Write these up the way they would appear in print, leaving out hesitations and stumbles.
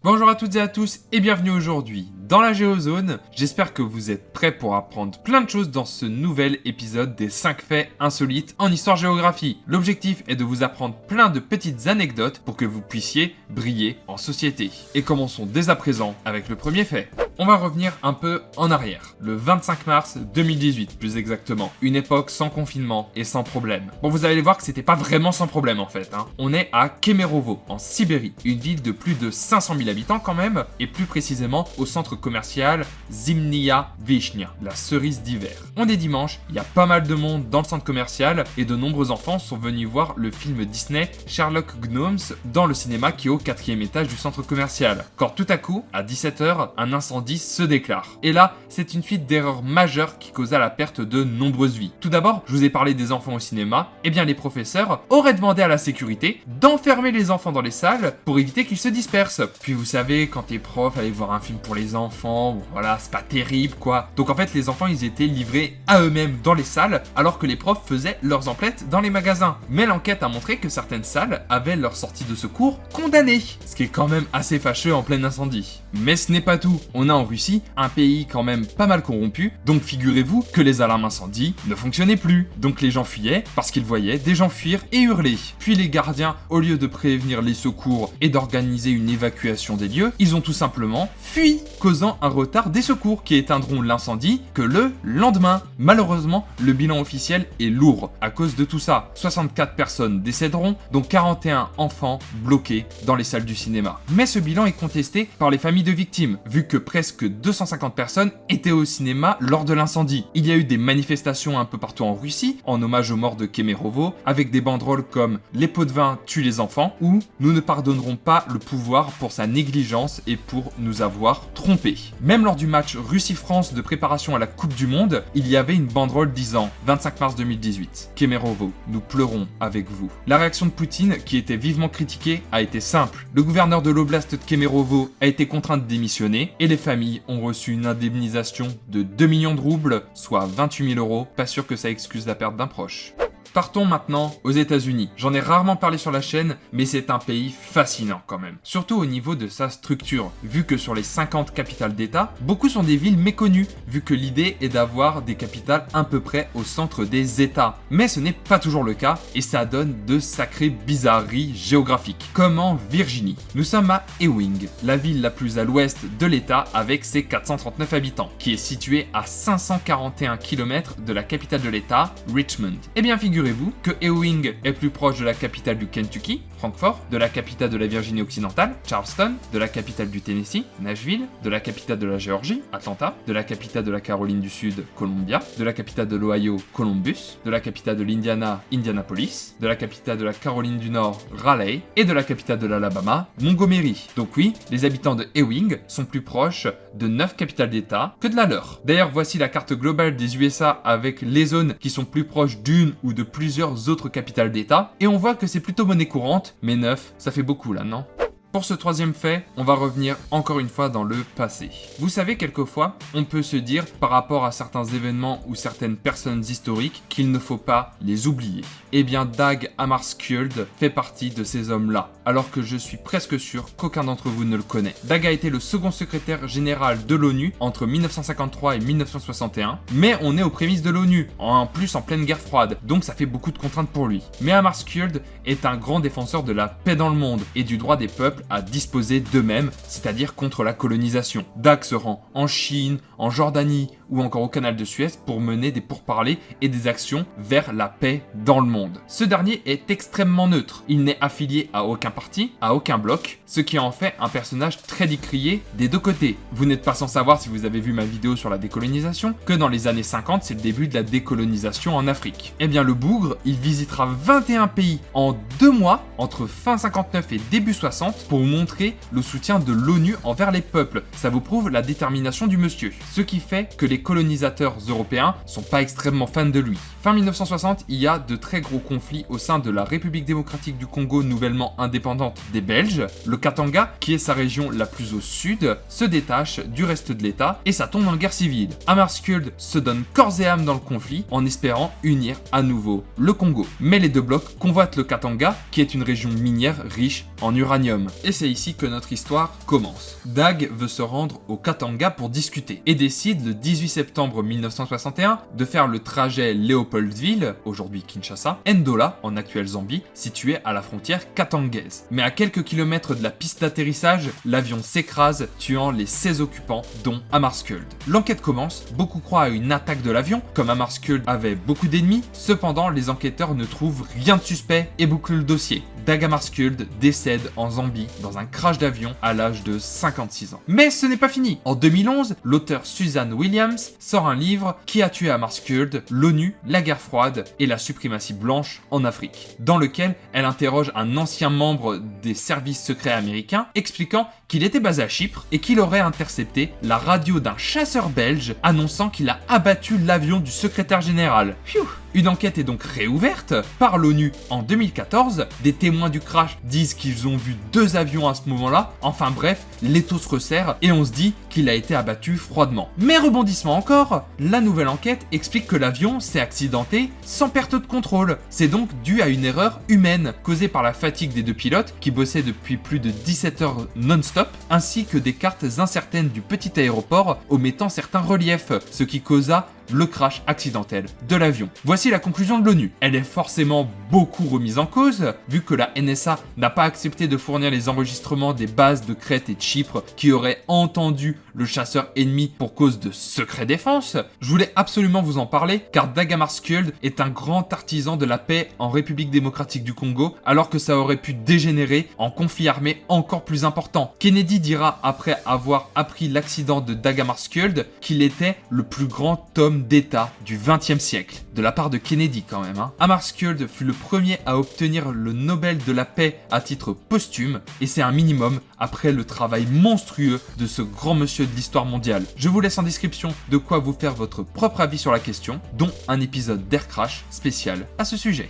Bonjour à toutes et à tous et bienvenue aujourd'hui dans la Géozone. J'espère que vous êtes prêts pour apprendre plein de choses dans ce nouvel épisode des 5 faits insolites en histoire-géographie. L'objectif est de vous apprendre plein de petites anecdotes pour que vous puissiez briller en société. Et commençons dès à présent avec le premier fait. On va revenir un peu en arrière, le 25 mars 2018 plus exactement, une époque sans confinement et sans problème. Bon, vous allez voir que c'était pas vraiment sans problème en fait. On est à Kemerovo, en Sibérie, une ville de plus de 500 000 habitants quand même, et plus précisément au centre commercial Zimnia Vishnia, la cerise d'hiver. On est dimanche, il y a pas mal de monde dans le centre commercial, et de nombreux enfants sont venus voir le film Disney Sherlock Gnomes dans le cinéma qui est au 4e étage du centre commercial. Quand tout à coup, à 17h, un incendie se déclare. Et là, c'est une suite d'erreurs majeures qui causa la perte de nombreuses vies. Tout d'abord, je vous ai parlé des enfants au cinéma, et bien les professeurs auraient demandé à la sécurité d'enfermer les enfants dans les salles pour éviter qu'ils se dispersent. Puis vous savez, quand les profs allaient voir un film pour les enfants, voilà, c'est pas terrible quoi. Donc en fait, les enfants ils étaient livrés à eux-mêmes dans les salles, alors que les profs faisaient leurs emplettes dans les magasins. Mais l'enquête a montré que certaines salles avaient leur sortie de secours condamnée, ce qui est quand même assez fâcheux en plein incendie. Mais ce n'est pas tout. On a en Russie un pays quand même pas mal corrompu, donc figurez-vous que les alarmes incendie ne fonctionnaient plus. Donc les gens fuyaient parce qu'ils voyaient des gens fuir et hurler. Puis les gardiens, au lieu de prévenir les secours et d'organiser une évacuation des lieux, ils ont tout simplement fui, causant un retard des secours qui éteindront l'incendie que le lendemain. Malheureusement, le bilan officiel est lourd à cause de tout ça. 64 personnes décéderont, dont 41 enfants bloqués dans les salles du cinéma. Mais ce bilan est contesté par les familles de victimes, vu que presque 250 personnes étaient au cinéma lors de l'incendie. Il y a eu des manifestations un peu partout en Russie, en hommage aux morts de Kemerovo, avec des banderoles comme « Les pots de vin tuent les enfants » ou « Nous ne pardonnerons pas le pouvoir pour sa négligence et pour nous avoir trompés ». Même lors du match Russie-France de préparation à la Coupe du Monde, il y avait une banderole disant « 25 mars 2018, Kemerovo, nous pleurons avec vous ». La réaction de Poutine, qui était vivement critiquée, a été simple. Le gouverneur de l'oblast de Kemerovo a été contraint de démissionner et les familles ont reçu une indemnisation de 2 millions de roubles, soit 28 000 €. Pas sûr que ça excuse la perte d'un proche. Partons maintenant aux États-Unis. J'en ai rarement parlé sur la chaîne, mais c'est un pays fascinant quand même. Surtout au niveau de sa structure, vu que sur les 50 capitales d'État, beaucoup sont des villes méconnues, vu que l'idée est d'avoir des capitales à peu près au centre des États. Mais ce n'est pas toujours le cas, et ça donne de sacrées bizarreries géographiques, comme en Virginie. Nous sommes à Ewing, la ville la plus à l'ouest de l'État avec ses 439 habitants, qui est située à 541 km de la capitale de l'État, Richmond. Eh bien figurez-vous que Ewing est plus proche de la capitale du Kentucky, Francfort, de la capitale de la Virginie occidentale, Charleston, de la capitale du Tennessee, Nashville, de la capitale de la Géorgie, Atlanta, de la capitale de la Caroline du Sud, Columbia, de la capitale de l'Ohio, Columbus, de la capitale de l'Indiana, Indianapolis, de la capitale de la Caroline du Nord, Raleigh, et de la capitale de l'Alabama, Montgomery. Donc oui, les habitants de Ewing sont plus proches de 9 capitales d'État que de la leur. D'ailleurs, voici la carte globale des USA avec les zones qui sont plus proches d'une ou de plusieurs autres capitales d'État, et on voit que c'est plutôt monnaie courante, mais 9, ça fait beaucoup là, non ? Pour ce troisième fait, on va revenir encore une fois dans le passé. Vous savez, quelquefois, on peut se dire, par rapport à certains événements ou certaines personnes historiques, qu'il ne faut pas les oublier. Eh bien, Dag Hammarskjöld fait partie de ces hommes-là, alors que je suis presque sûr qu'aucun d'entre vous ne le connaît. Dag a été le second secrétaire général de l'ONU entre 1953 et 1961, mais on est aux prémices de l'ONU, en plus en pleine guerre froide, donc ça fait beaucoup de contraintes pour lui. Mais Hammarskjöld est un grand défenseur de la paix dans le monde et du droit des peuples à disposer d'eux-mêmes, c'est-à-dire contre la colonisation. Dag se rend en Chine, en Jordanie ou encore au canal de Suez pour mener des pourparlers et des actions vers la paix dans le monde. Ce dernier est extrêmement neutre. Il n'est affilié à aucun parti, à aucun bloc, ce qui en fait un personnage très décrié des deux côtés. Vous n'êtes pas sans savoir, si vous avez vu ma vidéo sur la décolonisation, que dans les années 50, c'est le début de la décolonisation en Afrique. Eh bien le bougre, il visitera 21 pays en 2 mois, entre fin 59 et début 60, pour montrer le soutien de l'ONU envers les peuples. Ça vous prouve la détermination du monsieur. Ce qui fait que les colonisateurs européens sont pas extrêmement fans de lui. Fin 1960, il y a de très gros conflits au sein de la République démocratique du Congo nouvellement indépendante des Belges. Le Katanga, qui est sa région la plus au sud, se détache du reste de l'État et ça tombe en guerre civile. Hammarskjöld se donne corps et âme dans le conflit en espérant unir à nouveau le Congo. Mais les deux blocs convoitent le Katanga, qui est une région minière riche en uranium. Et c'est ici que notre histoire commence. Dag veut se rendre au Katanga pour discuter et décide le 18 septembre 1961 de faire le trajet Léopoldville, aujourd'hui Kinshasa, Ndola, en actuelle Zambie, situé à la frontière katangaise. Mais à quelques kilomètres de la piste d'atterrissage, l'avion s'écrase, tuant les 16 occupants, dont Hammarskjöld. L'enquête commence, beaucoup croient à une attaque de l'avion, comme Hammarskjöld avait beaucoup d'ennemis, cependant les enquêteurs ne trouvent rien de suspect et bouclent le dossier. Dag Hammarskjöld décède en Zambie dans un crash d'avion à l'âge de 56 ans. Mais ce n'est pas fini. En 2011, l'auteur Suzanne Williams sort un livre Qui a tué Hammarskjöld, l'ONU, la guerre froide et la suprématie blanche en Afrique, dans lequel elle interroge un ancien membre des services secrets américains expliquant qu'il était basé à Chypre et qu'il aurait intercepté la radio d'un chasseur belge annonçant qu'il a abattu l'avion du secrétaire général. Pfiou. Une enquête est donc réouverte par l'ONU en 2014. Des témoins du crash disent qu'ils ont vu 2 avions à ce moment-là. Enfin bref, l'étau se resserre et on se dit qu'il a été abattu froidement. Mais rebondissement encore, la nouvelle enquête explique que l'avion s'est accidenté sans perte de contrôle. C'est donc dû à une erreur humaine causée par la fatigue des 2 pilotes qui bossaient depuis plus de 17 heures non-stop, ainsi que des cartes incertaines du petit aéroport omettant certains reliefs, ce qui causa le crash accidentel de l'avion. Voici la conclusion de l'ONU. Elle est forcément beaucoup remise en cause, vu que la NSA n'a pas accepté de fournir les enregistrements des bases de Crète et de Chypre qui auraient entendu le chasseur ennemi pour cause de secret défense. Je voulais absolument vous en parler, car Dag Hammarskjöld est un grand artisan de la paix en République démocratique du Congo, alors que ça aurait pu dégénérer en conflit armé encore plus important. Kennedy dira, après avoir appris l'accident de Dag Hammarskjöld, qu'il était le plus grand homme d'État du XXe siècle. De la part de Kennedy quand même. Hammarskjöld fut le premier à obtenir le Nobel de la paix à titre posthume, et c'est un minimum après le travail monstrueux de ce grand monsieur de l'histoire mondiale. Je vous laisse en description de quoi vous faire votre propre avis sur la question, dont un épisode d'Air Crash spécial à ce sujet.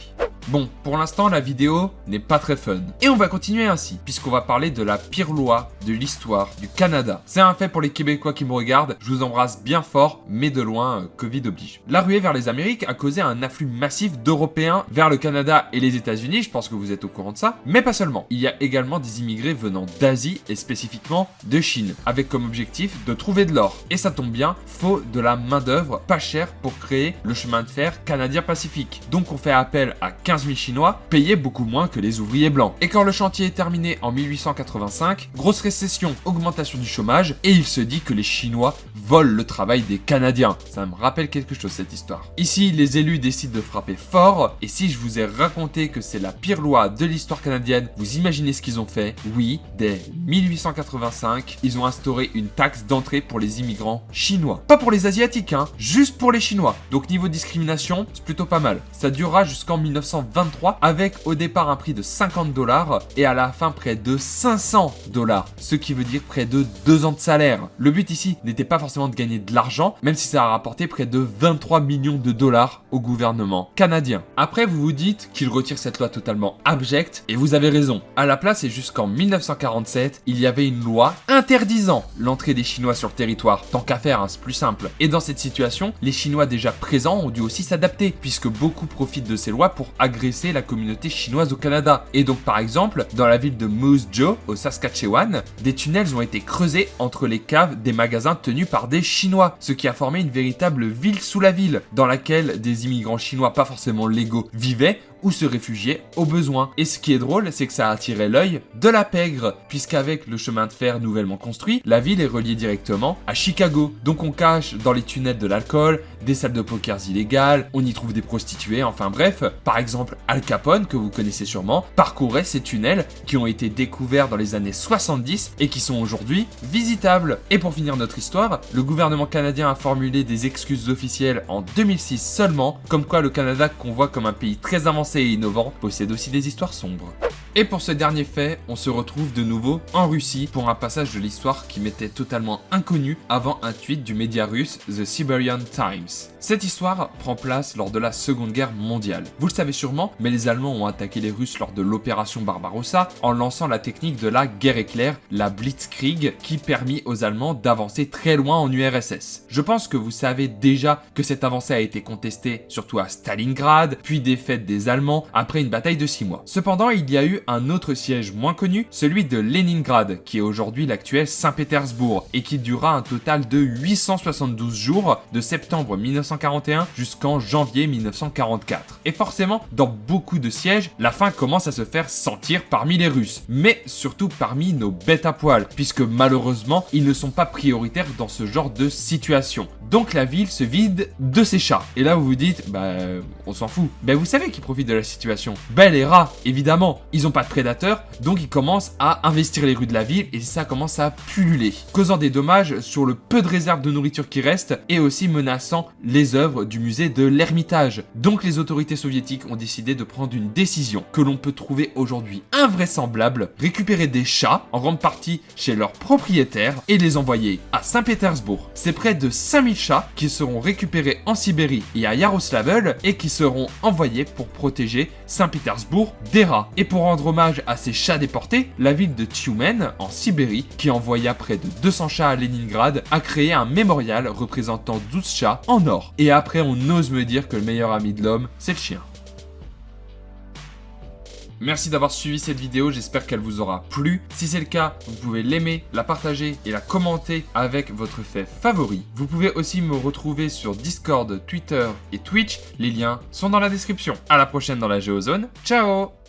Bon, pour l'instant, la vidéo n'est pas très fun. Et on va continuer ainsi, puisqu'on va parler de la pire loi de l'histoire du Canada. C'est un fait pour les Québécois qui me regardent, je vous embrasse bien fort, mais de loin, Covid oblige. La ruée vers les Amériques a causé un afflux massif d'Européens vers le Canada et les États-Unis, je pense que vous êtes au courant de ça, mais pas seulement. Il y a également des immigrés venant d'Asie et spécifiquement de Chine, avec comme objectif de trouver de l'or. Et ça tombe bien, faut de la main-d'œuvre pas chère pour créer le chemin de fer canadien-pacifique. Donc on fait appel à 15 000 Chinois, payés beaucoup moins que les ouvriers blancs. Et quand le chantier est terminé en 1885, grosse récession, augmentation du chômage, et il se dit que les Chinois volent le travail des Canadiens. Ça me rappelle quelque chose cette histoire. Ici, les élus décident de frapper fort, et si je vous ai raconté que c'est la pire loi de l'histoire canadienne, vous imaginez ce qu'ils ont fait? Oui, dès 1885, ils ont instauré une taxe d'entrée pour les immigrants chinois. Pas pour les Asiatiques, juste pour les Chinois. Donc niveau discrimination, c'est plutôt pas mal. Ça durera jusqu'en 1923 avec au départ un prix de $50 et à la fin près de $500, ce qui veut dire près de 2 ans de salaire. Le but ici n'était pas forcément de gagner de l'argent, même si ça a rapporté près de 23 millions de dollars au gouvernement canadien. Après, vous vous dites qu'il retire cette loi totalement abjecte, et vous avez raison. À la place, et jusqu'en 1947, il y avait une loi interdisant l'entrée des Chinois sur le territoire. Tant qu'à faire, c'est plus simple. Et dans cette situation, les Chinois déjà présents ont dû aussi s'adapter, puisque beaucoup profitent de ces lois pour agresser la communauté chinoise au Canada. Et donc par exemple, dans la ville de Moose Jaw, au Saskatchewan, des tunnels ont été creusés entre les caves des magasins tenus par des Chinois, ce qui a formé une véritable ville sous la ville, dans laquelle des immigrants chinois pas forcément légaux vivaient ou se réfugier au besoin. Et ce qui est drôle, c'est que ça a attiré l'œil de la pègre, puisqu'avec le chemin de fer nouvellement construit, la ville est reliée directement à Chicago. Donc on cache dans les tunnels de l'alcool, des salles de poker illégales, on y trouve des prostituées, enfin bref. Par exemple, Al Capone, que vous connaissez sûrement, parcourait ces tunnels qui ont été découverts dans les années 70 et qui sont aujourd'hui visitables. Et pour finir notre histoire, le gouvernement canadien a formulé des excuses officielles en 2006 seulement, comme quoi le Canada, qu'on voit comme un pays très avancé et innovant, possède aussi des histoires sombres. Et pour ce dernier fait, on se retrouve de nouveau en Russie pour un passage de l'histoire qui m'était totalement inconnu avant un tweet du média russe The Siberian Times. Cette histoire prend place lors de la Seconde Guerre mondiale. Vous le savez sûrement, mais les Allemands ont attaqué les Russes lors de l'opération Barbarossa en lançant la technique de la guerre éclair, la Blitzkrieg, qui permit aux Allemands d'avancer très loin en URSS. Je pense que vous savez déjà que cette avancée a été contestée surtout à Stalingrad, puis défaite des Allemands après une bataille de 6 mois. Cependant, il y a eu un autre siège moins connu, celui de Leningrad, qui est aujourd'hui l'actuel Saint-Pétersbourg, et qui durera un total de 872 jours, de septembre 1941 jusqu'en janvier 1944. Et forcément, dans beaucoup de sièges, la faim commence à se faire sentir parmi les Russes, mais surtout parmi nos bêtes à poil, puisque malheureusement, ils ne sont pas prioritaires dans ce genre de situation. Donc la ville se vide de ses chats. Et là vous vous dites, on s'en fout. Vous savez qui profite de la situation? Les rats, évidemment. Ils ont pas de prédateurs, donc ils commencent à investir les rues de la ville et ça commence à pulluler, causant des dommages sur le peu de réserves de nourriture qui restent et aussi menaçant les œuvres du musée de l'Ermitage. Donc les autorités soviétiques ont décidé de prendre une décision que l'on peut trouver aujourd'hui invraisemblable, récupérer des chats en grande partie chez leurs propriétaires et les envoyer à Saint-Pétersbourg. C'est près de 5000 chats qui seront récupérés en Sibérie et à Yaroslavl et qui seront envoyés pour protéger Saint-Pétersbourg des rats. Et pour rendre hommage à ces chats déportés, la ville de Tyumen, en Sibérie, qui envoya près de 200 chats à Leningrad, a créé un mémorial représentant 12 chats en or. Et après, on ose me dire que le meilleur ami de l'homme, c'est le chien. Merci d'avoir suivi cette vidéo, j'espère qu'elle vous aura plu. Si c'est le cas, vous pouvez l'aimer, la partager et la commenter avec votre fait favori. Vous pouvez aussi me retrouver sur Discord, Twitter et Twitch. Les liens sont dans la description. À la prochaine dans la Géozone. Ciao!